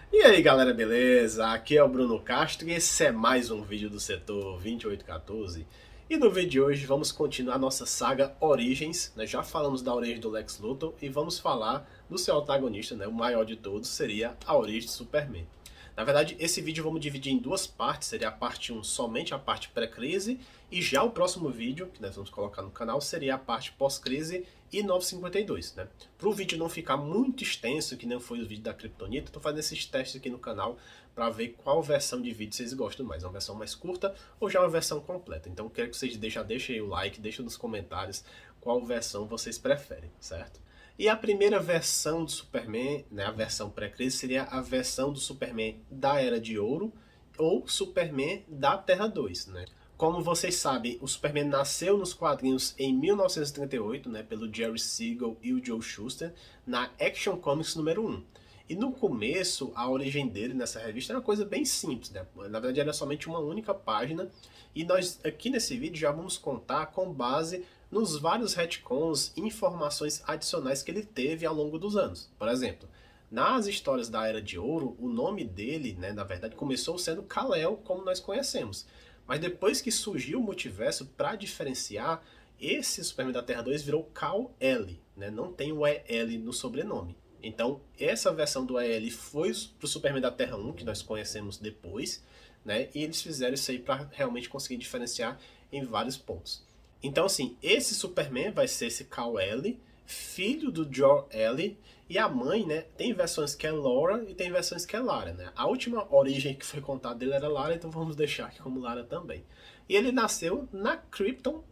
E aí galera, beleza? Aqui é o Bruno Castro e esse é mais um vídeo do setor 2814. E no vídeo de hoje vamos continuar nossa saga Origens, né? Já falamos da origem do Lex Luthor e vamos falar do seu antagonista, né? O maior de todos seria a origem de Superman. Na verdade, esse vídeo vamos dividir em duas partes, seria a parte 1 somente a parte pré-crise, e já o próximo vídeo, que nós vamos colocar no canal, seria a parte pós-crise e 952, né? Para o vídeo não ficar muito extenso, que nem foi o vídeo da Kryptonita, estou fazendo esses testes aqui no canal para ver qual versão de vídeo vocês gostam mais, uma versão mais curta ou já uma versão completa. Então quero que vocês deixem aí o like, deixem nos comentários qual versão vocês preferem, certo? E a primeira versão do Superman, né, a versão pré-crise, seria a versão do Superman da Era de Ouro ou Superman da Terra 2, né? Como vocês sabem, o Superman nasceu nos quadrinhos em 1938, né, pelo Jerry Siegel e o Joe Shuster, na Action Comics número 1. E no começo, a origem dele nessa revista era uma coisa bem simples, né? Na verdade era somente uma única página, e nós aqui nesse vídeo já vamos contar com base nos vários retcons e informações adicionais que ele teve ao longo dos anos. Por exemplo, nas histórias da Era de Ouro, o nome dele, né, na verdade, começou sendo Kal-El, como nós conhecemos. Mas depois que surgiu o multiverso, para diferenciar, esse Superman da Terra 2 virou Kal-El, né? Não tem o EL no sobrenome. Então, essa versão do EL foi para o Superman da Terra 1, que nós conhecemos depois, né? E eles fizeram isso aí para realmente conseguir diferenciar em vários pontos. Então, assim, esse Superman vai ser esse Kal-El, filho do Jor-El, e a mãe, né, tem versões que é Laura e tem versões que é Lara, né? A última origem que foi contada dele era Lara, então vamos deixar aqui como Lara também. E ele nasceu na Krypton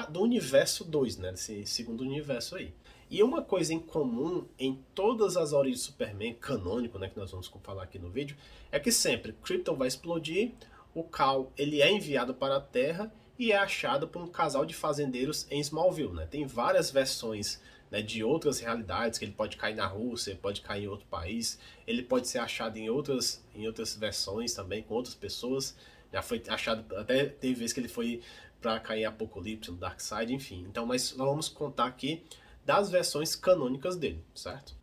do universo 2, né, desse segundo universo aí. E uma coisa em comum em todas as origens de Superman, canônico, né, que nós vamos falar aqui no vídeo, é que sempre Krypton vai explodir, o Kal ele é enviado para a Terra e é achado por um casal de fazendeiros em Smallville, né? Tem várias versões, né, de outras realidades, que ele pode cair na Rússia, pode cair em outro país, ele pode ser achado em outras versões também, com outras pessoas. Já foi achado, até teve vezes que ele foi para cair em Apocalipse, no Darkseid, enfim. Então, mas nós vamos contar aqui das versões canônicas dele, certo?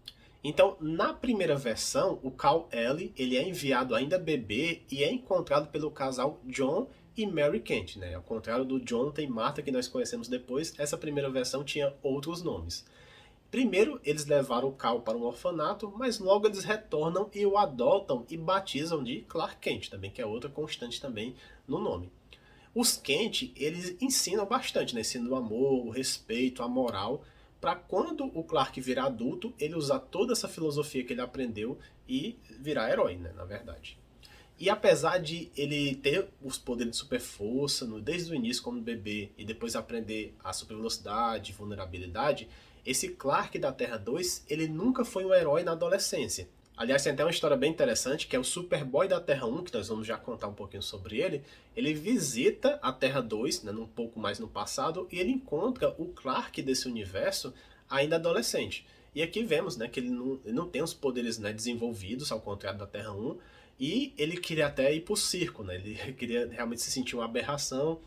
Então, na primeira versão, o Kal-El ele é enviado ainda bebê e é encontrado pelo casal John e Mary Kent, né? Ao contrário do Jonathan e Martha que nós conhecemos depois, essa primeira versão tinha outros nomes. Primeiro, eles levaram o Kal para um orfanato, mas logo eles retornam e o adotam e batizam de Clark Kent, também que é outra constante também no nome. Os Kent, eles ensinam bastante, né? Ensinam o amor, o respeito, a moral, para quando o Clark virar adulto, ele usar toda essa filosofia que ele aprendeu e virar herói, né? Na verdade. E apesar de ele ter os poderes de super força desde o início como bebê e depois aprender a super velocidade, vulnerabilidade, esse Clark da Terra 2, ele nunca foi um herói na adolescência. Aliás, tem até uma história bem interessante, que é o Superboy da Terra 1, que nós vamos já contar um pouquinho sobre ele. Ele visita a Terra 2, né, um pouco mais no passado, e ele encontra o Clark desse universo ainda adolescente. E aqui vemos, né, que ele não tem os poderes, né, desenvolvidos, ao contrário da Terra 1, e ele queria até ir pro circo, né? Ele queria realmente se sentir uma aberração.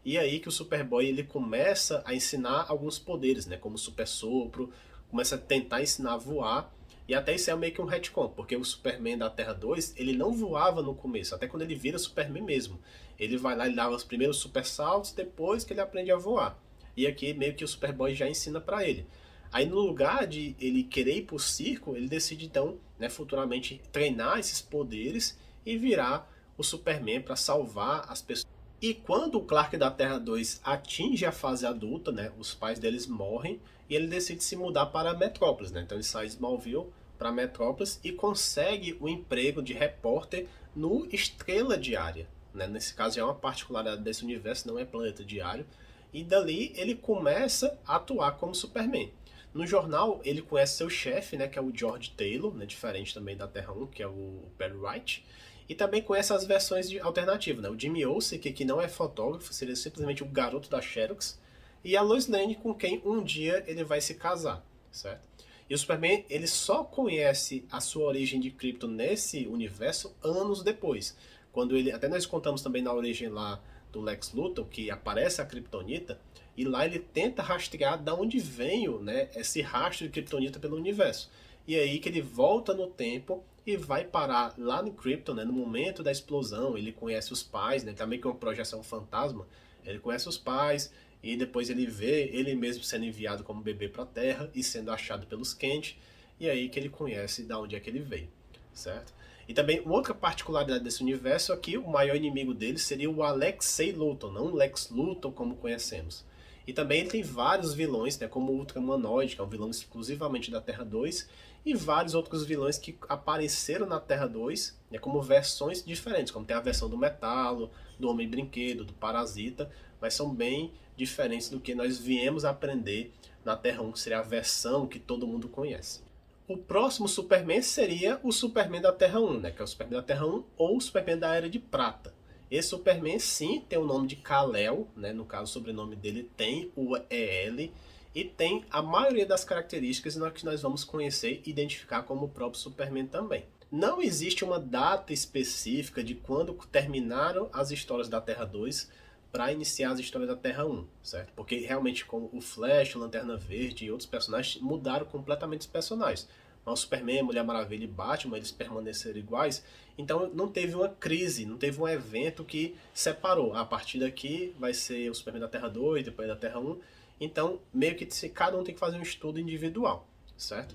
E aí que o Superboy ele começa a ensinar alguns poderes, né? Como o super sopro, começa a tentar ensinar a voar. E até isso é meio que um retcon, porque o Superman da Terra 2, ele não voava no começo, até quando ele vira Superman mesmo. Ele vai lá e dá os primeiros super saltos, depois que ele aprende a voar. E aqui meio que o Superboy já ensina para ele. Aí no lugar de ele querer ir pro circo, ele decide então, né, futuramente treinar esses poderes e virar o Superman para salvar as pessoas. E quando o Clark da Terra 2 atinge a fase adulta, né, os pais deles morrem e ele decide se mudar para Metrópolis, né? Então ele sai de Smallville para Metrópolis e consegue o emprego de repórter no Estrela Diária, né? Nesse caso já é uma particularidade desse universo, não é Planeta Diário. E dali ele começa a atuar como Superman. No jornal, ele conhece seu chefe, né, que é o George Taylor, né, diferente também da Terra 1, que é o Perry White. E também conhece as versões alternativas, né, o Jimmy Olsen, que aqui não é fotógrafo, seria simplesmente o garoto da Xerox, e a Lois Lane, com quem um dia ele vai se casar, certo? E o Superman, ele só conhece a sua origem de Krypton nesse universo anos depois. Quando ele, até nós contamos também na origem lá do Lex Luthor, que aparece a Kryptonita, e lá ele tenta rastrear de onde vem, né, esse rastro de Kryptonita pelo universo. E é aí que ele volta no tempo e vai parar lá no Krypton, né, no momento da explosão. Ele conhece os pais, né, também que é uma projeção fantasma. Ele conhece os pais e depois ele vê ele mesmo sendo enviado como bebê para a Terra e sendo achado pelos Kent, e aí que ele conhece da onde é que ele veio, certo? E também outra particularidade desse universo é que o maior inimigo dele seria o Alexei Luthor, não o Lex Luthor como conhecemos. E também ele tem vários vilões, né, como o Ultramanoide, que é um vilão exclusivamente da Terra 2, e vários outros vilões que apareceram na Terra 2, né, como versões diferentes, como tem a versão do Metalo, do Homem-Brinquedo, do Parasita, mas são bem diferentes do que nós viemos aprender na Terra 1, que seria a versão que todo mundo conhece. O próximo Superman seria o Superman da Terra 1, né, que é o Superman da Terra 1 ou o Superman da Era de Prata. Esse Superman sim tem o nome de Kal-El, né, no caso o sobrenome dele tem o EL, e tem a maioria das características que nós vamos conhecer e identificar como o próprio Superman também. Não existe uma data específica de quando terminaram as histórias da Terra 2 para iniciar as histórias da Terra 1, certo? Porque realmente com o Flash, o Lanterna Verde e outros personagens mudaram completamente os personagens. Mas o Superman, Mulher Maravilha e Batman, eles permaneceram iguais, então não teve uma crise, não teve um evento que separou. A partir daqui vai ser o Superman da Terra 2, depois da Terra 1, então meio que cada um tem que fazer um estudo individual, certo?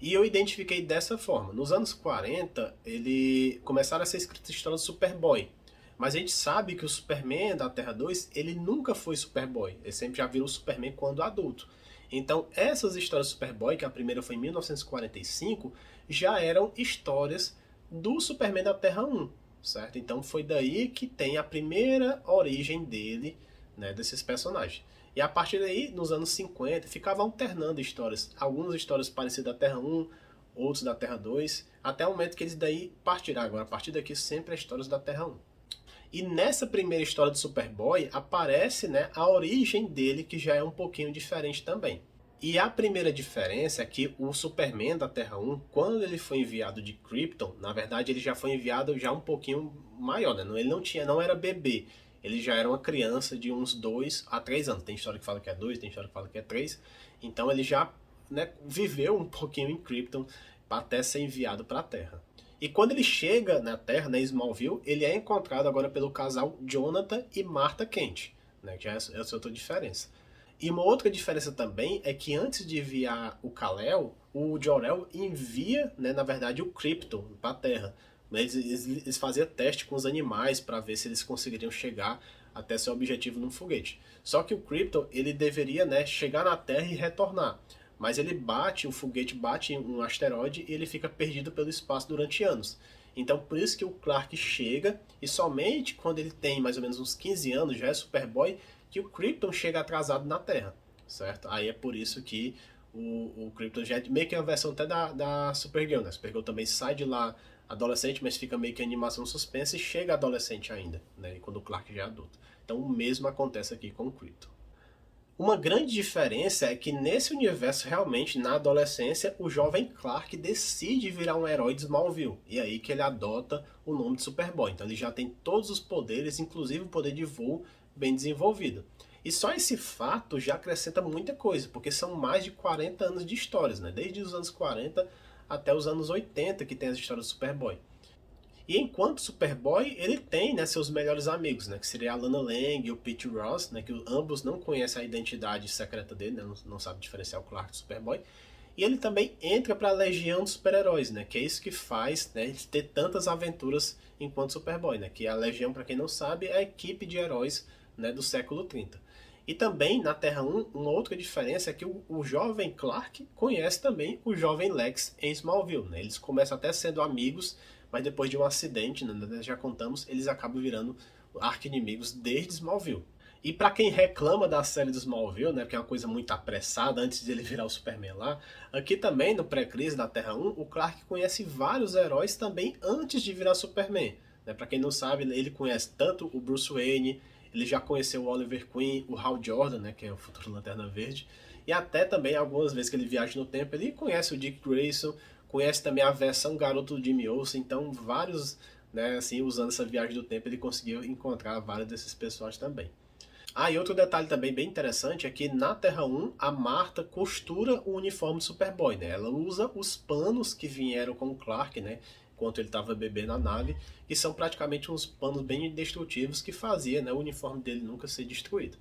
E eu identifiquei dessa forma. Nos anos 40, ele começaram a ser escritas histórias do Superboy. Mas a gente sabe que o Superman da Terra 2, ele nunca foi Superboy. Ele sempre já virou Superman quando adulto. Então, essas histórias do Superboy, que a primeira foi em 1945, já eram histórias do Superman da Terra 1, certo? Então, foi daí que tem a primeira origem dele, né, desses personagens. E a partir daí, nos anos 50, ficava alternando histórias. Algumas histórias parecidas da Terra 1, outros da Terra 2, até o momento que eles daí partirão. Agora, a partir daqui, sempre as histórias da Terra 1. E nessa primeira história do Superboy aparece, né, a origem dele, que já é um pouquinho diferente também. E a primeira diferença é que o Superman da Terra 1, quando ele foi enviado de Krypton, na verdade ele já foi enviado já um pouquinho maior, né? Ele não era bebê, ele já era uma criança de uns 2 a 3 anos. Tem história que fala que é 2, tem história que fala que é 3. Então ele já, né, viveu um pouquinho em Krypton até ser enviado para a Terra. E quando ele chega na Terra, na Smallville, ele é encontrado agora pelo casal Jonathan e Martha Kent, né? Já é essa outra diferença. E uma outra diferença também é que antes de enviar o Kal-El, o Jor-El envia, né, na verdade, o Krypton para a Terra. Eles faziam teste com os animais para ver se eles conseguiriam chegar até seu objetivo num foguete. Só que o Krypton, ele deveria, né, chegar na Terra e retornar. Mas o foguete bate em um asteroide e ele fica perdido pelo espaço durante anos. Então por isso que o Clark chega, e somente quando ele tem mais ou menos uns 15 anos, já é Superboy, que o Krypton chega atrasado na Terra, certo? Aí é por isso que o Krypton já é meio que uma versão até da Supergirl, né? Supergirl também sai de lá adolescente, mas fica meio que animação suspensa e chega adolescente ainda, né? Quando o Clark já é adulto. Então o mesmo acontece aqui com o Krypton. Uma grande diferença é que nesse universo, realmente, na adolescência, o jovem Clark decide virar um herói de Smallville. E aí que ele adota o nome de Superboy. Então ele já tem todos os poderes, inclusive o poder de voo, bem desenvolvido. E só esse fato já acrescenta muita coisa, porque são mais de 40 anos de histórias, né? Desde os anos 40 até os anos 80 que tem as histórias do Superboy. E enquanto Superboy, ele tem, né, seus melhores amigos, né, que seria a Lana Lang e o Pete Ross, né, que ambos não conhecem a identidade secreta dele, né, não sabe diferenciar o Clark do Superboy. E ele também entra para a Legião dos Super-Heróis, né, que é isso que faz, né, ele ter tantas aventuras enquanto Superboy, né, que a Legião, para quem não sabe, é a equipe de heróis, né, do século 30. E também na Terra 1, uma outra diferença é que o jovem Clark conhece também o jovem Lex em Smallville, né, eles começam até sendo amigos, mas depois de um acidente, né, já contamos, eles acabam virando arqui-inimigos desde Smallville. E para quem reclama da série do Smallville, né, que é uma coisa muito apressada antes de ele virar o Superman lá, aqui também no pré-crise da Terra 1, o Clark conhece vários heróis também antes de virar Superman. Né, para quem não sabe, ele conhece tanto o Bruce Wayne, ele já conheceu o Oliver Queen, o Hal Jordan, né, que é o futuro Lanterna Verde, e até também algumas vezes que ele viaja no tempo, ele conhece o Dick Grayson, conhece também a versão garoto do Jimmy Olsen, então vários, né, assim, usando essa viagem do tempo, ele conseguiu encontrar vários desses pessoas também. Ah, e outro detalhe também bem interessante é que na Terra 1, a Martha costura o uniforme do Superboy, né? Ela usa os panos que vieram com o Clark, né, enquanto ele estava bebê na nave, que são praticamente uns panos bem destrutivos que fazia, né, o uniforme dele nunca ser destruído.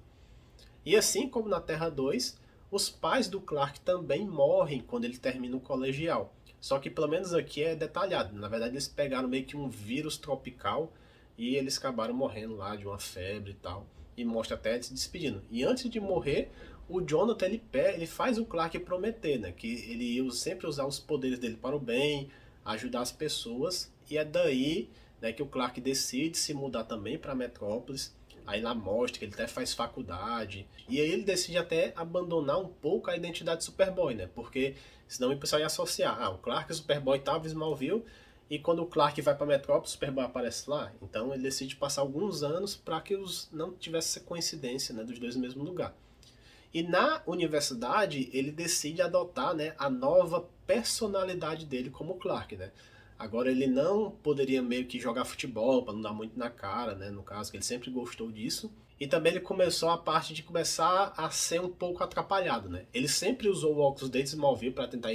E assim como na Terra 2, os pais do Clark também morrem quando ele termina o colegial. Só que pelo menos aqui é detalhado. Na verdade eles pegaram meio que um vírus tropical e eles acabaram morrendo lá de uma febre e tal. E mostra até ele se despedindo. E antes de morrer, o Jonathan ele faz o Clark prometer, né, que ele ia sempre usar os poderes dele para o bem, ajudar as pessoas. E é daí, né, que o Clark decide se mudar também para Metrópolis. Aí lá mostra que ele até faz faculdade. E aí ele decide até abandonar um pouco a identidade de Superboy, né? Porque senão o pessoal ia associar. Ah, o Clark e o Superboy estavam em Smallville. E quando o Clark vai para Metrópolis, o Superboy aparece lá. Então ele decide passar alguns anos para que os não tivesse essa coincidência, né, dos dois no mesmo lugar. E na universidade ele decide adotar, né, a nova personalidade dele como Clark, né? Agora ele não poderia meio que jogar futebol para não dar muito na cara, né? No caso, que ele sempre gostou disso. E também ele começou a parte de começar a ser um pouco atrapalhado, né? Ele sempre usou o óculos de Smallville para tentar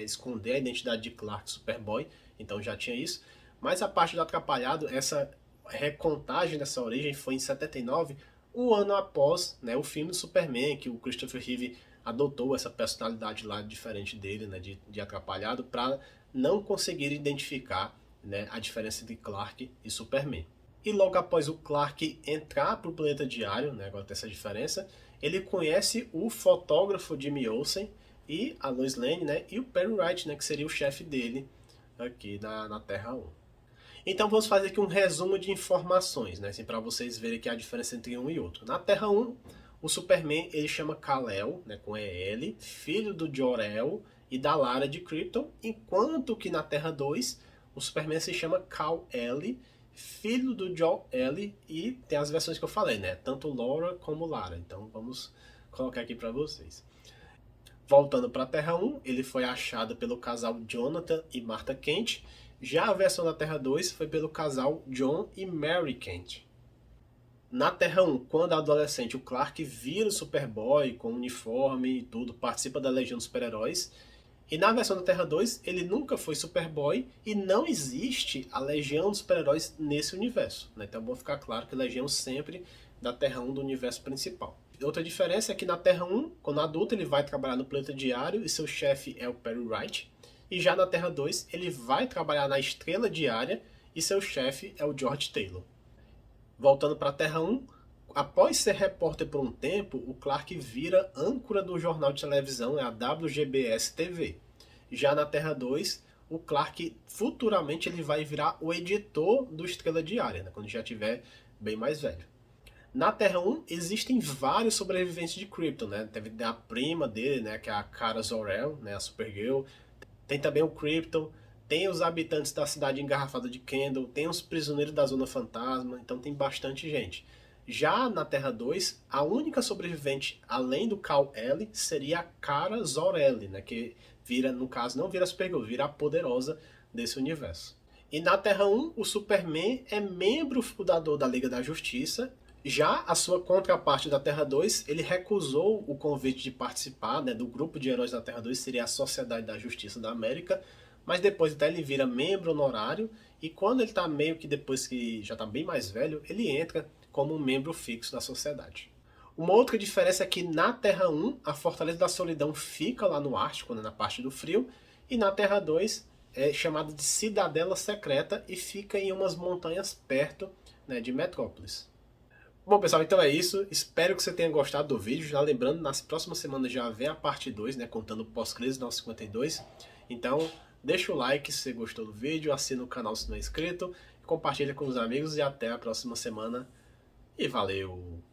esconder a identidade de Clark Superboy, então já tinha isso. Mas a parte do atrapalhado, essa recontagem dessa origem foi em 79, um ano após, né, o filme do Superman, que o Christopher Reeve adotou essa personalidade lá diferente dele, né, de atrapalhado, para não conseguir identificar, né, a diferença entre Clark e Superman. E logo após o Clark entrar para o planeta diário, né, agora tem essa diferença, ele conhece o fotógrafo Jimmy Olsen e a Lois Lane, né, e o Perry Wright, né, que seria o chefe dele aqui na Terra 1. Então vamos fazer aqui um resumo de informações, né, assim, para vocês verem que a diferença entre um e outro. Na Terra 1, o Superman ele chama Kal-El, né, com EL, filho do Jor-El e da Lara de Krypton, enquanto que na Terra 2 o Superman se chama Kal-El, filho do Jor-El, e tem as versões que eu falei, né, tanto Laura como Lara. Então vamos colocar aqui para vocês. Voltando para a Terra 1, ele foi achado pelo casal Jonathan e Martha Kent. Já a versão da Terra 2 foi pelo casal John e Mary Kent. Na Terra 1, quando adolescente, o Clark vira o Superboy com uniforme e tudo, participa da Legião dos Super-Heróis. E na versão da Terra 2, ele nunca foi Superboy e não existe a Legião dos Super-Heróis nesse universo, né? Então é bom ficar claro que a Legião sempre da Terra 1 do universo principal. Outra diferença é que na Terra 1, quando adulto, ele vai trabalhar no planeta diário e seu chefe é o Perry Wright. E já na Terra 2, ele vai trabalhar na Estrela Diária e seu chefe é o George Taylor. Voltando para a Terra 1, após ser repórter por um tempo, o Clark vira âncora do jornal de televisão, a WGBS-TV. Já na Terra 2, o Clark futuramente ele vai virar o editor do Estrela Diária, né, quando já estiver bem mais velho. Na Terra 1 existem vários sobreviventes de Krypton, né? Teve a prima dele, né, que é a Kara Zor-El, né, a Supergirl. Tem também o Krypton, tem os habitantes da cidade engarrafada de Kendall, tem os prisioneiros da Zona Fantasma, então tem bastante gente. Já na Terra 2, a única sobrevivente, além do Kal-El, seria a Kara Zor-El, né, que vira, no caso, não vira a Supergirl, vira a poderosa desse universo. E na Terra 1, o Superman é membro fundador da Liga da Justiça. Já a sua contraparte da Terra 2, ele recusou o convite de participar, né, do grupo de heróis da Terra 2, seria a Sociedade da Justiça da América, mas depois até ele vira membro honorário, e quando ele está meio que depois que já está bem mais velho, ele entra como um membro fixo da sociedade. Uma outra diferença é que na Terra 1, a Fortaleza da Solidão fica lá no Ártico, né, na parte do frio, e na Terra 2 é chamada de Cidadela Secreta e fica em umas montanhas perto, né, de Metrópolis. Bom, pessoal, então é isso. Espero que você tenha gostado do vídeo. Já lembrando, nas próximas semanas já vem a parte 2, né, contando o pós-crise 952. Então, deixa o like se você gostou do vídeo, assina o canal se não é inscrito, compartilha com os amigos e até a próxima semana. E valeu!